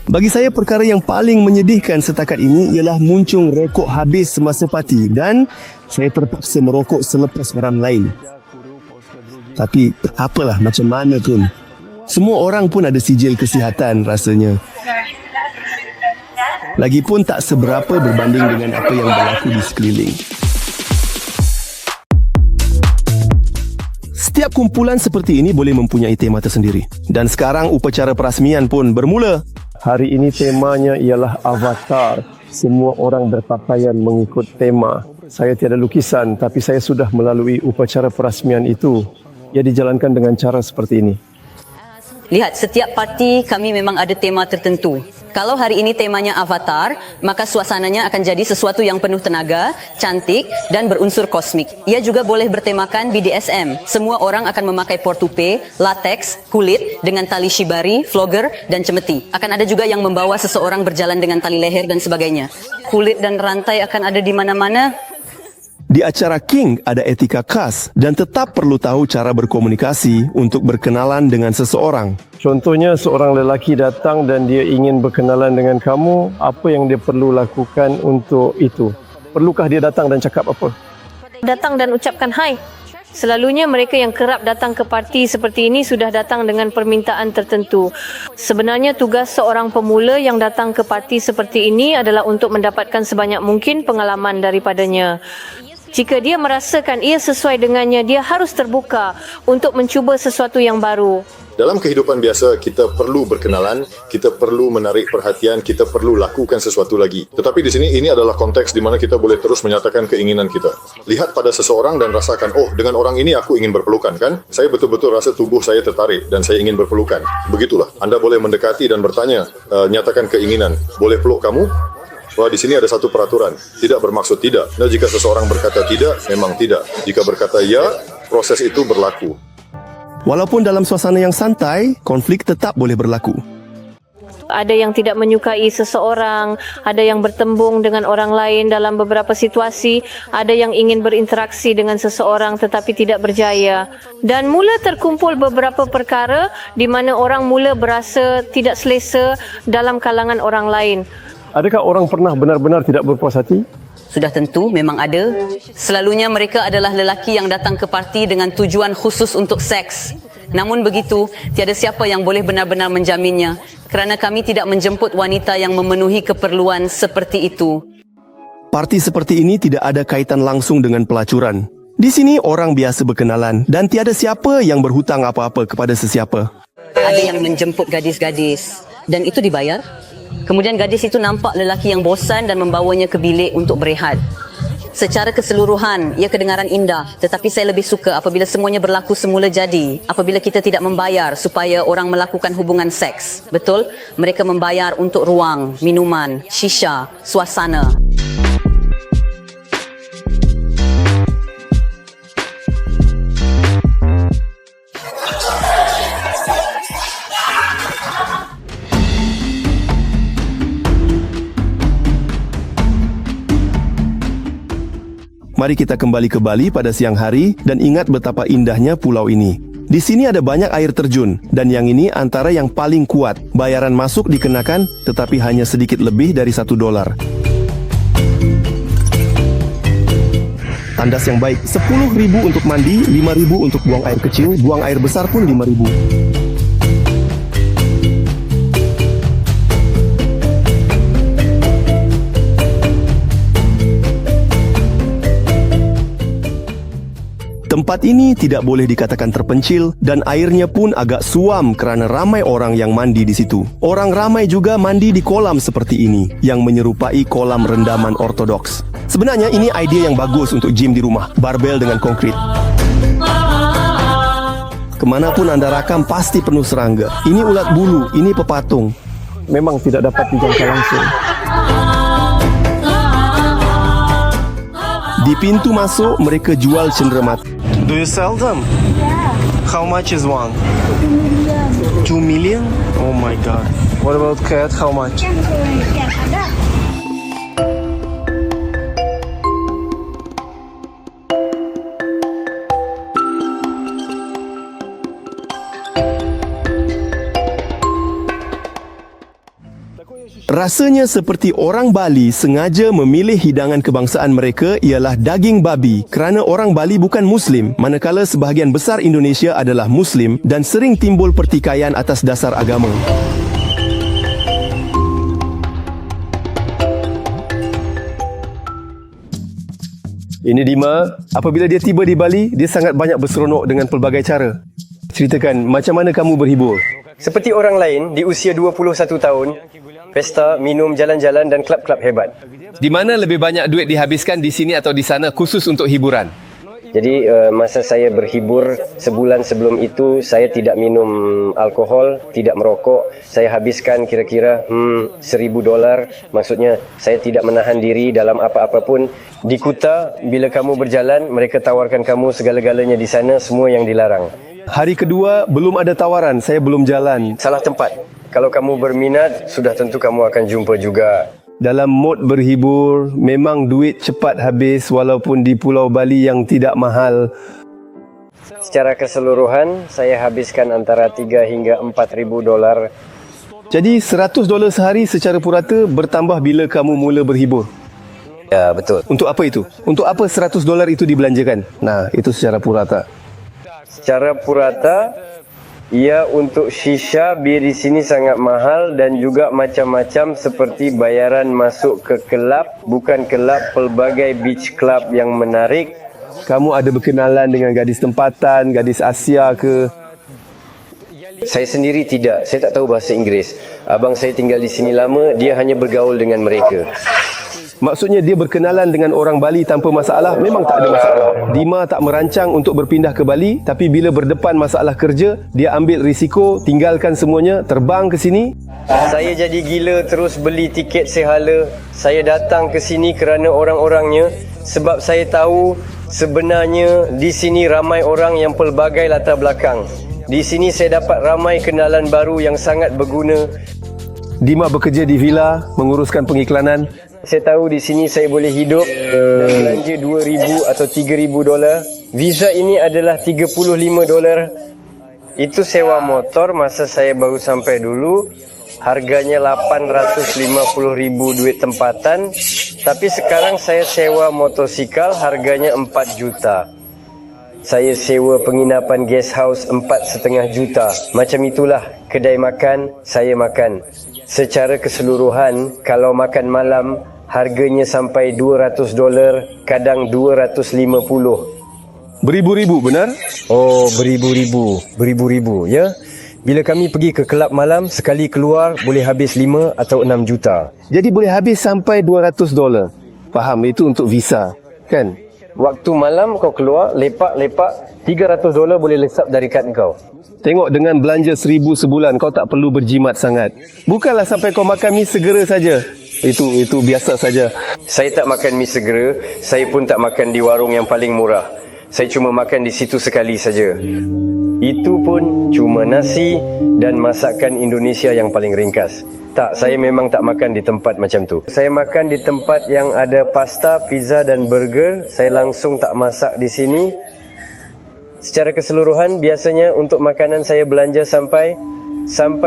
Bagi saya perkara yang paling menyedihkan setakat ini ialah muncung rokok habis semasa parti dan saya terpaksa merokok selepas orang lain. Tapi apalah, macam mana pun, semua orang pun ada sijil kesihatan rasanya. Lagipun tak seberapa berbanding dengan apa yang berlaku di sekeliling. Setiap kumpulan seperti ini boleh mempunyai tema tersendiri. Dan sekarang upacara perasmian pun bermula. Hari ini temanya ialah Avatar. Semua orang berpakaian mengikut tema. Saya tiada lukisan, tapi saya sudah melalui upacara perasmian itu. Ia dijalankan dengan cara seperti ini. Lihat, setiap parti kami memang ada tema tertentu. Kalau hari ini temanya Avatar, maka suasananya akan jadi sesuatu yang penuh tenaga, cantik dan berunsur kosmik. Ia juga boleh bertemakan BDSM. Semua orang akan memakai portupe, lateks, kulit dengan tali shibari, flogger dan cemeti. Akan ada juga yang membawa seseorang berjalan dengan tali leher dan sebagainya. Kulit dan rantai akan ada di mana-mana. Di acara King ada etika khas dan tetap perlu tahu cara berkomunikasi untuk berkenalan dengan seseorang. Contohnya, seorang lelaki datang dan dia ingin berkenalan dengan kamu, apa yang dia perlu lakukan untuk itu? Perlukah dia datang dan cakap apa? Datang dan ucapkan hai. Selalunya mereka yang kerap datang ke parti seperti ini sudah datang dengan permintaan tertentu. Sebenarnya tugas seorang pemula yang datang ke parti seperti ini adalah untuk mendapatkan sebanyak mungkin pengalaman daripadanya. Jika dia merasakan ia sesuai dengannya, dia harus terbuka untuk mencuba sesuatu yang baru. Dalam kehidupan biasa, kita perlu berkenalan, kita perlu menarik perhatian, kita perlu lakukan sesuatu lagi. Tetapi di sini, ini adalah konteks di mana kita boleh terus menyatakan keinginan kita. Lihat pada seseorang dan rasakan, oh, dengan orang ini aku ingin berpelukan, kan? Saya betul-betul rasa tubuh saya tertarik dan saya ingin berpelukan. Begitulah. Anda boleh mendekati dan bertanya, nyatakan keinginan. Boleh peluk kamu? Wah, di sini ada satu peraturan. Tidak bermaksud tidak. Dan jika seseorang berkata tidak, memang tidak. Jika berkata ya, proses itu berlaku. Walaupun dalam suasana yang santai, konflik tetap boleh berlaku. Ada yang tidak menyukai seseorang, ada yang bertembung dengan orang lain dalam beberapa situasi, ada yang ingin berinteraksi dengan seseorang tetapi tidak berjaya. Dan mula terkumpul beberapa perkara di mana orang mula berasa tidak selesa dalam kalangan orang lain. Adakah orang pernah benar-benar tidak berpuas hati? Sudah tentu, memang ada. Selalunya mereka adalah lelaki yang datang ke parti dengan tujuan khusus untuk seks. Namun begitu, tiada siapa yang boleh benar-benar menjaminnya kerana kami tidak menjemput wanita yang memenuhi keperluan seperti itu. Parti seperti ini tidak ada kaitan langsung dengan pelacuran. Di sini orang biasa berkenalan dan tiada siapa yang berhutang apa-apa kepada sesiapa. Ada yang menjemput gadis-gadis dan itu dibayar. Kemudian gadis itu nampak lelaki yang bosan dan membawanya ke bilik untuk berehat. Secara keseluruhan, ia kedengaran indah, tetapi saya lebih suka apabila semuanya berlaku semula jadi. Apabila kita tidak membayar supaya orang melakukan hubungan seks. Betul? Mereka membayar untuk ruang, minuman, shisha, suasana. Mari kita kembali ke Bali pada siang hari dan ingat betapa indahnya pulau ini. Di sini ada banyak air terjun dan yang ini antara yang paling kuat. Bayaran masuk dikenakan tetapi hanya sedikit lebih dari $1. Tandas yang baik, 10,000 untuk mandi, 5,000 untuk buang air kecil, buang air besar pun 5,000. Tempat ini tidak boleh dikatakan terpencil dan airnya pun agak suam kerana ramai orang yang mandi di situ. Orang ramai juga mandi di kolam seperti ini yang menyerupai kolam rendaman ortodoks. Sebenarnya ini idea yang bagus untuk gym di rumah, barbel dengan konkrit. Kemanapun anda rakam pasti penuh serangga. Ini ulat bulu, ini pepatung. Memang tidak dapat dijangka langsung. Di pintu masuk mereka jual cenderamata. Do you sell them? Yeah. How much is one? 2 million. 2 million? Oh my god. What about cat? How much? Yang ada. Rasanya seperti orang Bali sengaja memilih hidangan kebangsaan mereka ialah daging babi kerana orang Bali bukan Muslim, manakala sebahagian besar Indonesia adalah Muslim dan sering timbul pertikaian atas dasar agama. Ini Dima, apabila dia tiba di Bali, dia sangat banyak berseronok dengan pelbagai cara. Ceritakan, macam mana kamu berhibur? Seperti orang lain di usia 21 tahun, pesta, minum, jalan-jalan dan klub-klub hebat. Di mana lebih banyak duit dihabiskan, di sini atau di sana khusus untuk hiburan? Jadi masa saya berhibur sebulan sebelum itu, saya tidak minum alkohol, tidak merokok. Saya habiskan kira-kira $1,000. Maksudnya saya tidak menahan diri dalam apa-apa pun. Di Kuta, bila kamu berjalan, mereka tawarkan kamu segala-galanya di sana, semua yang dilarang. Hari kedua, belum ada tawaran, saya belum jalan. Salah tempat. Kalau kamu berminat, sudah tentu kamu akan jumpa juga. Dalam mod berhibur, memang duit cepat habis walaupun di Pulau Bali yang tidak mahal. Secara keseluruhan, saya habiskan antara 3 hingga $4,000. Jadi $100 sehari secara purata bertambah bila kamu mula berhibur. Ya, betul. Untuk apa itu? Untuk apa $100 itu dibelanjakan? Nah, itu secara purata. Secara purata, ia untuk shisha, bir di sini sangat mahal dan juga macam-macam seperti bayaran masuk ke kelab, bukan kelab, pelbagai beach club yang menarik. Kamu ada berkenalan dengan gadis tempatan, gadis Asia ke? Saya sendiri tidak, saya tak tahu bahasa Inggeris. Abang saya tinggal di sini lama, dia hanya bergaul dengan mereka. Maksudnya dia berkenalan dengan orang Bali tanpa masalah? Memang tak ada masalah. Dima tak merancang untuk berpindah ke Bali, tapi bila berdepan masalah kerja, dia ambil risiko, tinggalkan semuanya, terbang ke sini. Saya jadi gila terus beli tiket sehala. Saya datang ke sini kerana orang-orangnya, sebab saya tahu sebenarnya di sini ramai orang yang pelbagai latar belakang. Di sini saya dapat ramai kenalan baru yang sangat berguna. Dima bekerja di villa, menguruskan pengiklanan. Saya tahu di sini saya boleh hidup dan belanja $2,000 atau $3,000. Visa ini adalah $35. Itu sewa motor masa saya baru sampai dulu. Harganya $850,000 duit tempatan. Tapi sekarang saya sewa motosikal harganya $4 juta. Saya sewa penginapan guest house $4,5 juta. Macam itulah kedai makan, saya makan. Secara keseluruhan, kalau makan malam, harganya sampai $200, kadang $250. Beribu-ribu, benar? Oh, beribu-ribu, ya. Bila kami pergi ke kelab malam, sekali keluar boleh habis 5 atau 6 juta. Jadi boleh habis sampai $200. Faham, itu untuk visa, kan? Waktu malam kau keluar, lepak-lepak, $300 boleh lesap dari kad kau. Tengok, dengan belanja $1,000 sebulan, kau tak perlu berjimat sangat. Bukanlah sampai kau makan mi segera saja. Itu biasa saja. Saya tak makan mi segera, saya pun tak makan di warung yang paling murah. Saya cuma makan di situ sekali saja. Itu pun cuma nasi dan masakan Indonesia yang paling ringkas. Tak, saya memang tak makan di tempat macam tu. Saya makan di tempat yang ada pasta, pizza dan burger. Saya langsung tak masak di sini. Secara keseluruhan, biasanya untuk makanan saya belanja sampai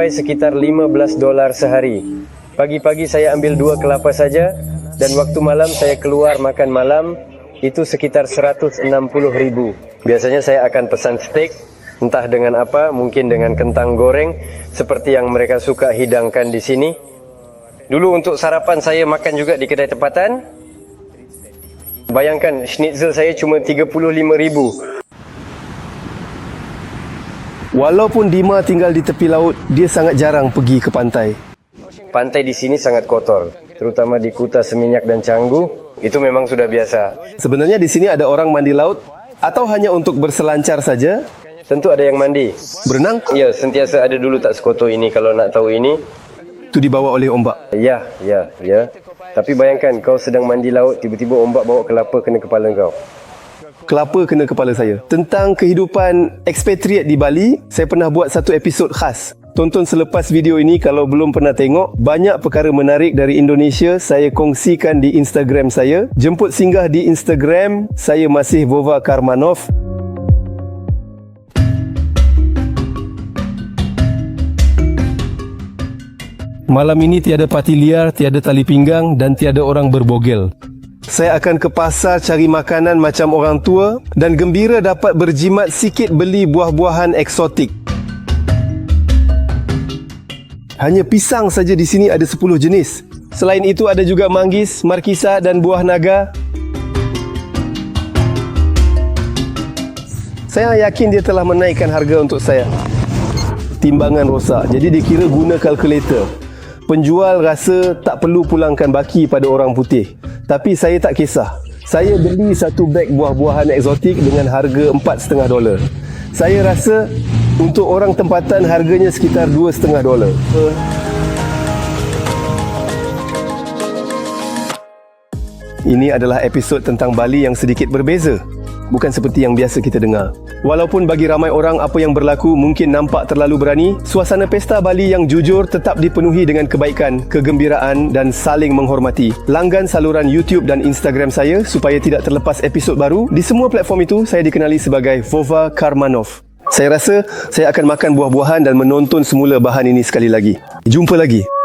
sekitar $15 sehari. Pagi-pagi saya ambil 2 kelapa saja dan waktu malam saya keluar makan malam, itu sekitar $160,000. Biasanya saya akan pesan steak, entah dengan apa, mungkin dengan kentang goreng seperti yang mereka suka hidangkan di sini. Dulu untuk sarapan saya makan juga di kedai tempatan. Bayangkan schnitzel saya cuma $35,000. Walaupun Dima tinggal di tepi laut, dia sangat jarang pergi ke pantai. Pantai di sini sangat kotor, terutama di Kuta, Seminyak dan Canggu. Itu memang sudah biasa. Sebenarnya di sini ada orang mandi laut atau hanya untuk berselancar saja? Tentu ada yang mandi. Berenang? Ya, sentiasa ada, dulu tak sekotor ini. Kalau nak tahu ini, itu dibawa oleh ombak? Ya. Tapi bayangkan kau sedang mandi laut, tiba-tiba ombak bawa kelapa kena kepala kau. kelapa kena kepala saya. Tentang kehidupan ekspatriat di Bali, saya pernah buat satu episod khas. Tonton selepas video ini kalau belum pernah tengok. Banyak perkara menarik dari Indonesia saya kongsikan di Instagram saya. Jemput singgah di Instagram, saya masih Vova Karmanov. Malam ini tiada parti liar, tiada tali pinggang dan tiada orang berbogel. Saya akan ke pasar cari makanan macam orang tua dan gembira dapat berjimat sikit beli buah-buahan eksotik. Hanya pisang saja di sini ada 10 jenis. Selain itu ada juga manggis, markisa dan buah naga. Saya yakin dia telah menaikkan harga untuk saya. Timbangan rosak, jadi dikira guna kalkulator. Penjual rasa tak perlu pulangkan baki pada orang putih. Tapi saya tak kisah. Saya beli satu beg buah-buahan eksotik dengan harga $4.5. Saya rasa untuk orang tempatan harganya sekitar $2.5. Ini adalah episod tentang Bali yang sedikit berbeza. Bukan seperti yang biasa kita dengar. Walaupun bagi ramai orang apa yang berlaku mungkin nampak terlalu berani, suasana pesta Bali yang jujur tetap dipenuhi dengan kebaikan, kegembiraan dan saling menghormati. Langgan saluran YouTube dan Instagram saya supaya tidak terlepas episod baru. Di semua platform itu, saya dikenali sebagai Vova Karmanov. Saya rasa saya akan makan buah-buahan dan menonton semula bahan ini sekali lagi. Jumpa lagi.